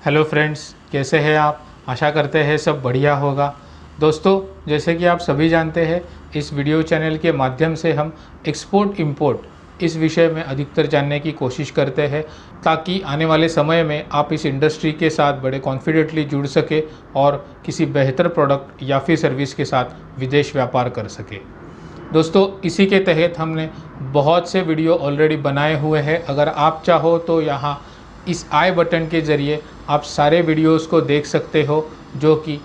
Hello friends, कैसे हैं आप। आशा करते हैं सब बढ़िया होगा। दोस्तों, जैसे कि आप सभी जानते हैं, इस वीडियो चैनल के माध्यम से हम एक्सपोर्ट इंपोर्ट इस विषय में अधिकतर जानने की कोशिश करते हैं, ताकि आने वाले समय में आप इस इंडस्ट्री के साथ बड़े कॉन्फिडेंटली जुड़ सके और किसी बेहतर प्रोडक्ट या फिर सर्विस के साथ विदेश व्यापार कर सके। दोस्तों, इसी के तहत हमने बहुत से वीडियो ऑलरेडी बनाए हुए हैं। अगर आप चाहो तो यहाँ इस आई बटन के ज़रिए आप सारे वीडियोस को देख सकते हो, जो कि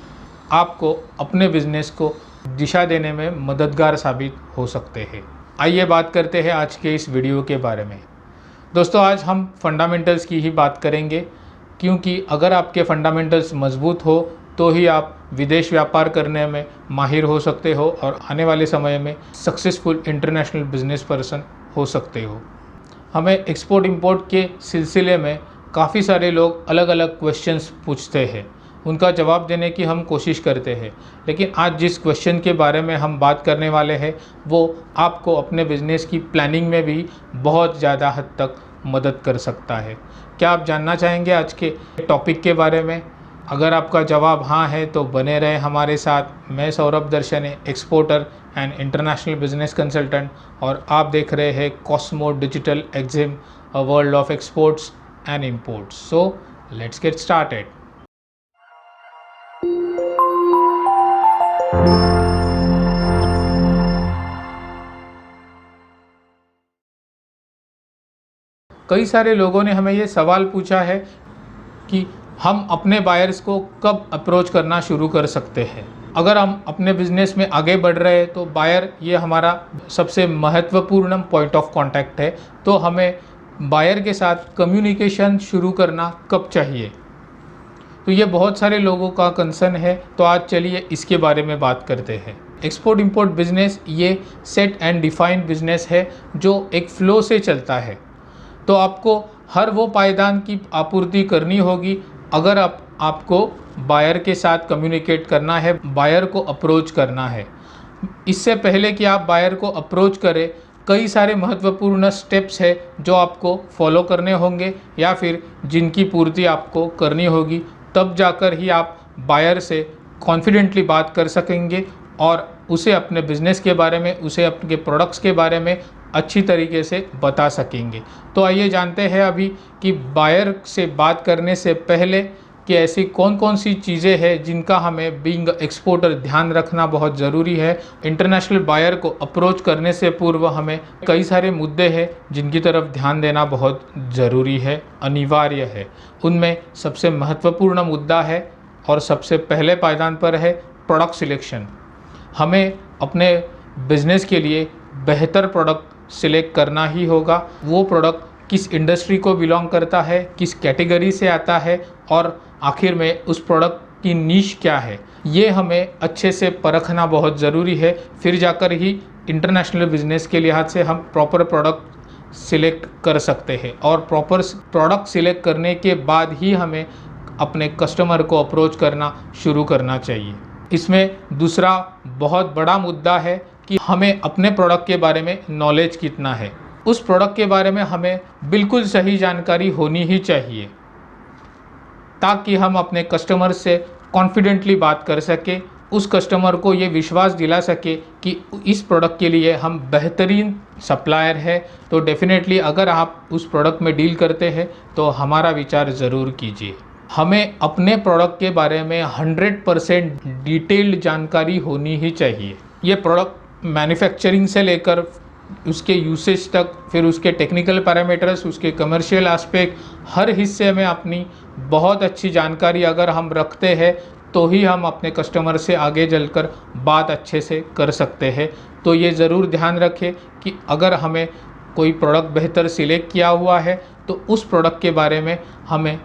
आपको अपने बिजनेस को दिशा देने में मददगार साबित हो सकते हैं। आइए बात करते हैं आज के इस वीडियो के बारे में। दोस्तों, आज हम फंडामेंटल्स की ही बात करेंगे, क्योंकि अगर आपके फंडामेंटल्स मजबूत हो तो ही आप विदेश व्यापार करने में माहिर हो सकते हो और आने वाले समय में सक्सेसफुल इंटरनेशनल बिजनेस पर्सन हो सकते हो। हमें एक्सपोर्ट इंपोर्ट के सिलसिले में काफ़ी सारे लोग अलग अलग क्वेश्चंस पूछते हैं, उनका जवाब देने की हम कोशिश करते हैं। लेकिन आज जिस क्वेश्चन के बारे में हम बात करने वाले हैं वो आपको अपने बिजनेस की प्लानिंग में भी बहुत ज़्यादा हद तक मदद कर सकता है। क्या आप जानना चाहेंगे आज के टॉपिक के बारे में? अगर आपका जवाब हाँ है तो बने रहे हमारे साथ। मैं Saurabh Darshane, exporter and international business consultant, और आप देख रहे हैं Cosmo Digital Exim, a world of exports and imports. So let's get started. कई सारे लोगों ने हमें ये सवाल पूछा है कि हम अपने बायर्स को कब अप्रोच करना शुरू कर सकते हैं। अगर हम अपने बिजनेस में आगे बढ़ रहे हैं तो बायर ये हमारा सबसे महत्वपूर्ण पॉइंट ऑफ कांटेक्ट है। तो हमें बायर के साथ कम्युनिकेशन शुरू करना कब चाहिए, तो ये बहुत सारे लोगों का कंसर्न है। तो आज चलिए इसके बारे में बात करते हैं। एक्सपोर्ट इंपोर्ट बिजनेस ये सेट एंड डिफाइंड बिजनेस है जो एक फ्लो से चलता है। तो आपको हर वो पायदान की आपूर्ति करनी होगी। अगर आपको बायर के साथ कम्युनिकेट करना है, बायर को अप्रोच करना है। इससे पहले कि आप बायर को अप्रोच करें, कई सारे महत्वपूर्ण स्टेप्स है जो आपको फॉलो करने होंगे या फिर जिनकी पूर्ति आपको करनी होगी। तब जाकर ही आप बायर से कॉन्फिडेंटली बात कर सकेंगे और उसे अपने बिजनेस के बारे में, उसे अपने प्रोडक्ट्स के बारे में अच्छी तरीके से बता सकेंगे। तो आइए जानते हैं अभी कि बायर से बात करने से पहले कि ऐसी कौन कौन सी चीज़ें हैं जिनका हमें बीइंग एक्सपोर्टर ध्यान रखना बहुत ज़रूरी है। इंटरनेशनल बायर को अप्रोच करने से पूर्व हमें कई सारे मुद्दे हैं जिनकी तरफ ध्यान देना बहुत ज़रूरी है, अनिवार्य है। उनमें सबसे महत्वपूर्ण मुद्दा है और सबसे पहले पायदान पर है प्रोडक्ट सिलेक्शन। हमें अपने बिजनेस के लिए बेहतर प्रोडक्ट सिलेक्ट करना ही होगा। वो प्रोडक्ट किस इंडस्ट्री को बिलोंग करता है, किस कैटेगरी से आता है और आखिर में उस प्रोडक्ट की नीश क्या है, ये हमें अच्छे से परखना बहुत ज़रूरी है। फिर जाकर ही इंटरनेशनल बिजनेस के लिहाज से हम प्रॉपर प्रोडक्ट सिलेक्ट कर सकते हैं और प्रॉपर प्रोडक्ट सिलेक्ट करने के बाद ही हमें अपने कस्टमर को अप्रोच करना शुरू करना चाहिए। इसमें दूसरा बहुत बड़ा मुद्दा है कि हमें अपने प्रोडक्ट के बारे में नॉलेज कितना है। उस प्रोडक्ट के बारे में हमें बिल्कुल सही जानकारी होनी ही चाहिए, ताकि हम अपने कस्टमर से कॉन्फिडेंटली बात कर सके, उस कस्टमर को ये विश्वास दिला सके कि इस प्रोडक्ट के लिए हम बेहतरीन सप्लायर है। तो डेफिनेटली अगर आप उस प्रोडक्ट में डील करते हैं तो हमारा विचार ज़रूर कीजिए। हमें अपने प्रोडक्ट के बारे में 100% डिटेल्ड जानकारी होनी ही चाहिए। ये प्रोडक्ट मैन्युफैक्चरिंग से लेकर उसके यूसेज तक, फिर उसके टेक्निकल पैरामीटर्स, उसके कमर्शियल एस्पेक्ट, हर हिस्से में अपनी बहुत अच्छी जानकारी अगर हम रखते हैं तो ही हम अपने कस्टमर से आगे चलकर बात अच्छे से कर सकते हैं। तो ये ज़रूर ध्यान रखें कि अगर हमें कोई प्रोडक्ट बेहतर सिलेक्ट किया हुआ है तो उस प्रोडक्ट के बारे में हमें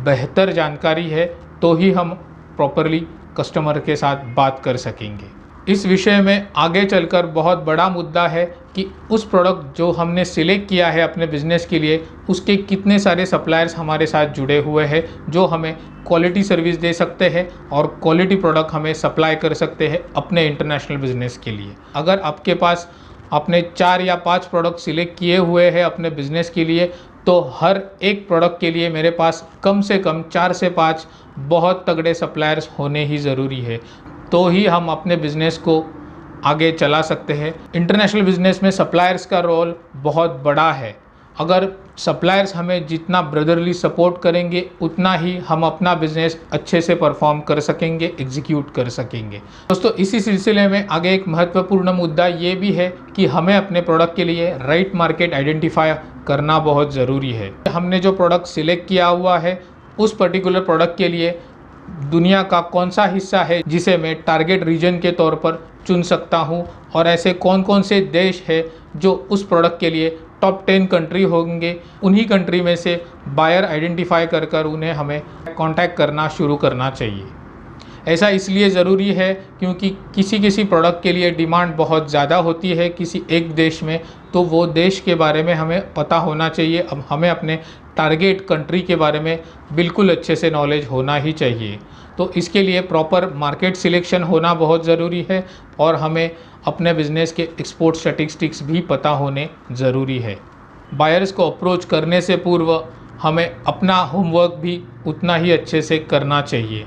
बेहतर जानकारी है, तो ही हम प्रॉपरली कस्टमर के साथ बात कर सकेंगे। इस विषय में आगे चलकर बहुत बड़ा मुद्दा है कि उस प्रोडक्ट जो हमने सिलेक्ट किया है अपने बिजनेस के लिए, उसके कितने सारे सप्लायर्स हमारे साथ जुड़े हुए हैं जो हमें क्वालिटी सर्विस दे सकते हैं और क्वालिटी प्रोडक्ट हमें सप्लाई कर सकते हैं अपने इंटरनेशनल बिजनेस के लिए। अगर आपके पास आपने 4 या 5 प्रोडक्ट सिलेक्ट किए हुए हैं अपने बिजनेस के लिए, तो हर एक प्रोडक्ट के लिए मेरे पास कम से कम 4 से 5 बहुत तगड़े सप्लायर्स होने ही ज़रूरी है, तो ही हम अपने बिज़नेस को आगे चला सकते हैं। इंटरनेशनल बिज़नेस में सप्लायर्स का रोल बहुत बड़ा है। अगर सप्लायर्स हमें जितना ब्रदरली सपोर्ट करेंगे, उतना ही हम अपना बिज़नेस अच्छे से परफॉर्म कर सकेंगे, एग्जीक्यूट कर सकेंगे। दोस्तों, इसी सिलसिले में आगे एक महत्वपूर्ण मुद्दा ये भी है कि हमें अपने प्रोडक्ट के लिए राइट मार्केट आइडेंटिफाई करना बहुत ज़रूरी है। हमने जो प्रोडक्ट सिलेक्ट किया हुआ है, उस पर्टिकुलर प्रोडक्ट के लिए दुनिया का कौन सा हिस्सा है जिसे मैं टारगेट रीजन के तौर पर चुन सकता हूँ, और ऐसे कौन कौन से देश है जो उस प्रोडक्ट के लिए टॉप 10 कंट्री होंगे। उन्हीं कंट्री में से बायर आइडेंटिफाई कर उन्हें हमें कांटेक्ट करना शुरू करना चाहिए। ऐसा इसलिए ज़रूरी है क्योंकि किसी प्रोडक्ट के लिए डिमांड बहुत ज़्यादा होती है किसी एक देश में, तो वो देश के बारे में हमें पता होना चाहिए। अब हमें अपने टारगेट कंट्री के बारे में बिल्कुल अच्छे से नॉलेज होना ही चाहिए। तो इसके लिए प्रॉपर मार्केट सिलेक्शन होना बहुत ज़रूरी है, और हमें अपने बिज़नेस के एक्सपोर्ट स्टैटिस्टिक्स भी पता होने ज़रूरी है। बायर्स को अप्रोच करने से पूर्व हमें अपना होमवर्क भी उतना ही अच्छे से करना चाहिए।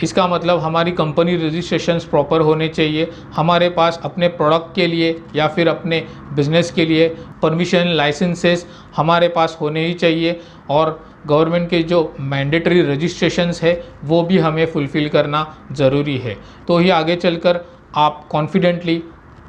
इसका मतलब हमारी कंपनी रजिस्ट्रेशंस प्रॉपर होने चाहिए, हमारे पास अपने प्रोडक्ट के लिए या फिर अपने बिज़नेस के लिए परमिशन लाइसेंसेस हमारे पास होने ही चाहिए, और गवर्नमेंट के जो मैंडेटरी रजिस्ट्रेशंस है वो भी हमें फुलफ़िल करना ज़रूरी है। तो ही आगे चलकर आप कॉन्फिडेंटली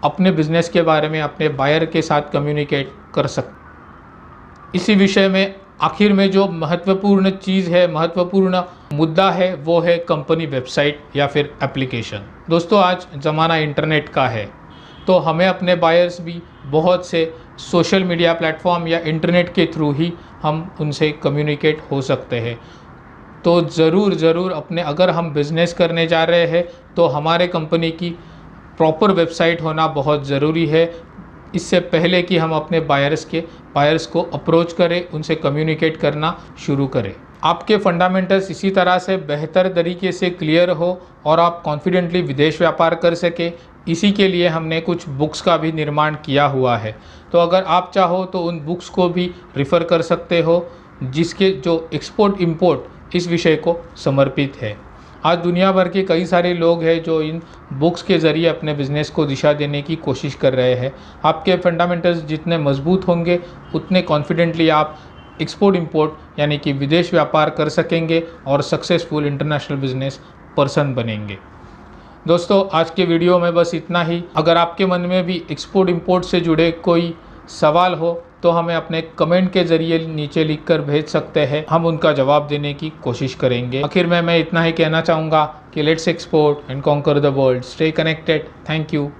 अपने बिज़नेस के बारे में अपने बायर के साथ कम्युनिकेट कर सकते। इसी विषय में आखिर में जो महत्वपूर्ण चीज़ है, महत्वपूर्ण मुद्दा है, वो है कंपनी वेबसाइट या फिर एप्लीकेशन। दोस्तों, आज ज़माना इंटरनेट का है, तो हमें अपने बायर्स भी बहुत से सोशल मीडिया प्लेटफॉर्म या इंटरनेट के थ्रू ही हम उनसे कम्युनिकेट हो सकते हैं। तो ज़रूर अपने, अगर हम बिज़नेस करने जा रहे हैं तो हमारे कंपनी की प्रॉपर वेबसाइट होना बहुत ज़रूरी है, इससे पहले कि हम अपने बायर्स को अप्रोच करें, उनसे कम्युनिकेट करना शुरू करें। आपके फंडामेंटल्स इसी तरह से बेहतर तरीके से क्लियर हो और आप कॉन्फिडेंटली विदेश व्यापार कर सके, इसी के लिए हमने कुछ बुक्स का भी निर्माण किया हुआ है। तो अगर आप चाहो तो उन बुक्स को भी रिफ़र कर सकते हो, जिसके जो एक्सपोर्ट इंपोर्ट इस विषय को समर्पित है। आज दुनिया भर के कई सारे लोग हैं जो इन बुक्स के ज़रिए अपने बिज़नेस को दिशा देने की कोशिश कर रहे हैं। आपके फंडामेंटल्स जितने मजबूत होंगे, उतने कॉन्फिडेंटली आप एक्सपोर्ट इंपोर्ट यानी कि विदेश व्यापार कर सकेंगे और सक्सेसफुल इंटरनेशनल बिजनेस पर्सन बनेंगे। दोस्तों, आज के वीडियो में बस इतना ही। अगर आपके मन में भी एक्सपोर्ट इंपोर्ट से जुड़े कोई सवाल हो तो हमें अपने कमेंट के ज़रिए नीचे लिखकर भेज सकते हैं, हम उनका जवाब देने की कोशिश करेंगे। आखिर में मैं इतना ही कहना चाहूँगा कि let's export and conquer the world. Stay connected. Thank you.